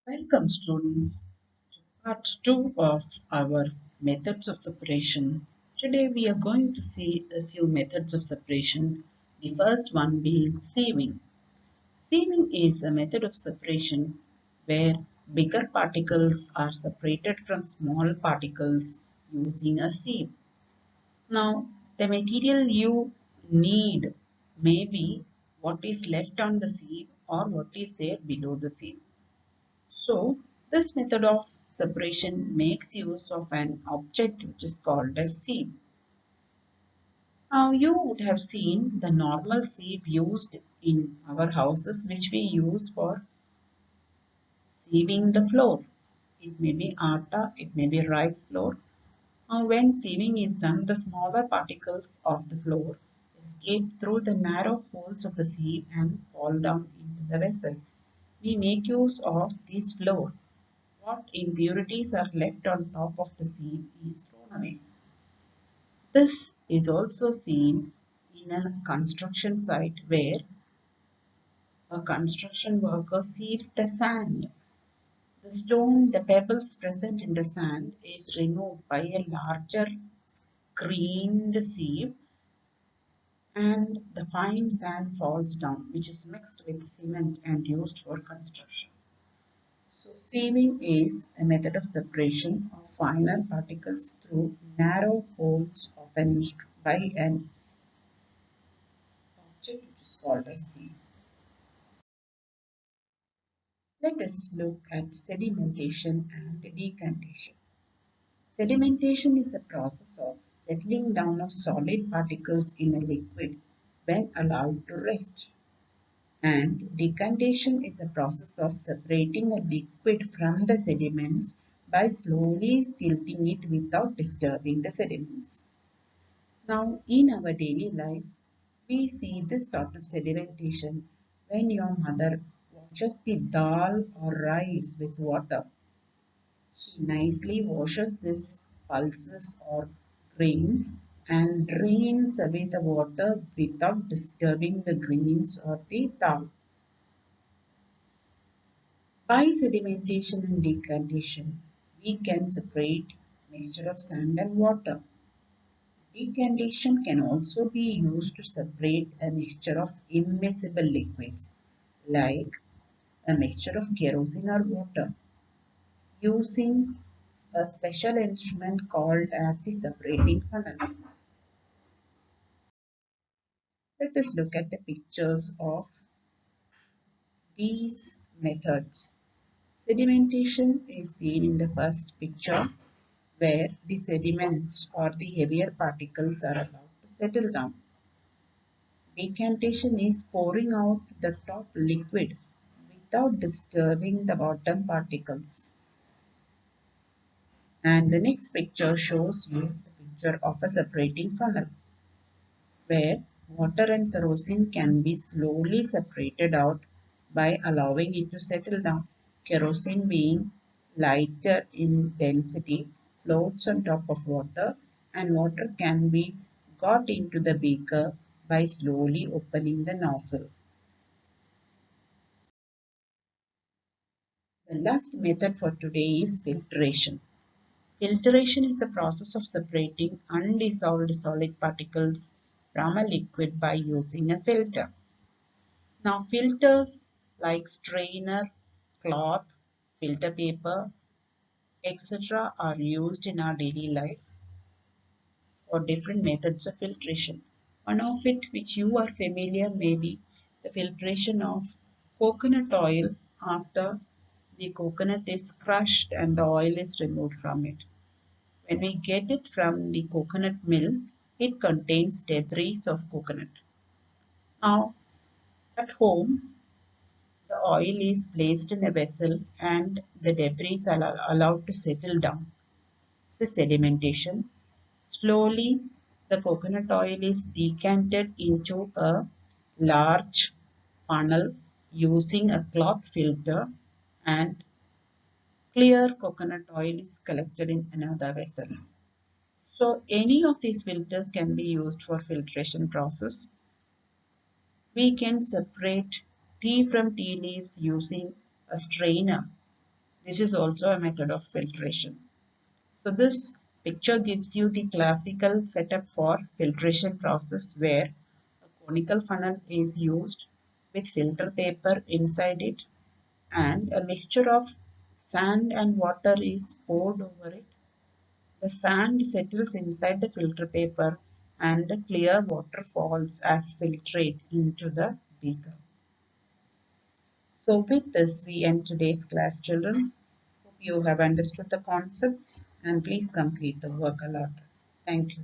Welcome, students, to part 2 of our methods of separation. Today, we are going to see a few methods of separation. The first one being sieving. Sieving is a method of separation where bigger particles are separated from small particles using a sieve. Now, the material you need may be what is left on the sieve or what is there below the sieve. So, this method of separation makes use of an object which is called a sieve. Now, you would have seen the normal sieve used in our houses, which we use for sieving the floor. It may be atta, it may be rice flour. When sieving is done, the smaller particles of the flour escape through the narrow holes of the sieve and fall down into the vessel. We make use of this flour. What impurities are left on top of the sieve is thrown away. This is also seen in a construction site where a construction worker sieves the sand. The stone, the pebbles present in the sand is removed by a larger screened sieve and the fine sand falls down, which is mixed with cement and used for construction. So sieving is a method of separation of finer particles through narrow holes of by an object which is called a sieve. Let us look at sedimentation and decantation. Sedimentation is a process of settling down of solid particles in a liquid when allowed to rest. And decantation is a process of separating a liquid from the sediments by slowly tilting it without disturbing the sediments. Now, in our daily life, we see this sort of sedimentation when your mother washes the dal or rice with water. She nicely washes this pulses or grains and drains away the water without disturbing the grains or the dal. By sedimentation and decantation, we can separate mixture of sand and water. Decantation can also be used to separate a mixture of immiscible liquids, like a mixture of kerosene or water, using a special instrument called as the separating funnel. Let us look at the pictures of these methods. Sedimentation is seen in the first picture where the sediments or the heavier particles are allowed to settle down. Decantation is pouring out the top liquid without disturbing the bottom particles. And the next picture shows you the picture of a separating funnel where water and kerosene can be slowly separated out by allowing it to settle down. Kerosene being lighter in density floats on top of water and water can be got into the beaker by slowly opening the nozzle. The last method for today is filtration. Filtration is the process of separating undissolved solid particles from a liquid by using a filter. Now filters like strainer, cloth, filter paper, etc. are used in our daily life for different methods of filtration. One of it which you are familiar may be the filtration of coconut oil after the coconut is crushed and the oil is removed from it. When we get it from the coconut mill, it contains debris of coconut. Now, at home, the oil is placed in a vessel and the debris are allowed to settle down. The sedimentation. Slowly, the coconut oil is decanted into a large funnel using a cloth filter and clear coconut oil is collected in another vessel. So any of these filters can be used for filtration process. We can separate tea from tea leaves using a strainer. This is also a method of filtration. So this picture gives you the classical setup for filtration process where a conical funnel is used with filter paper inside it and a mixture of sand and water is poured over it. The sand settles inside the filter paper and the clear water falls as filtrate into the beaker. So with this we end today's class, children. Hope you have understood the concepts and please complete the work allotted. Thank you.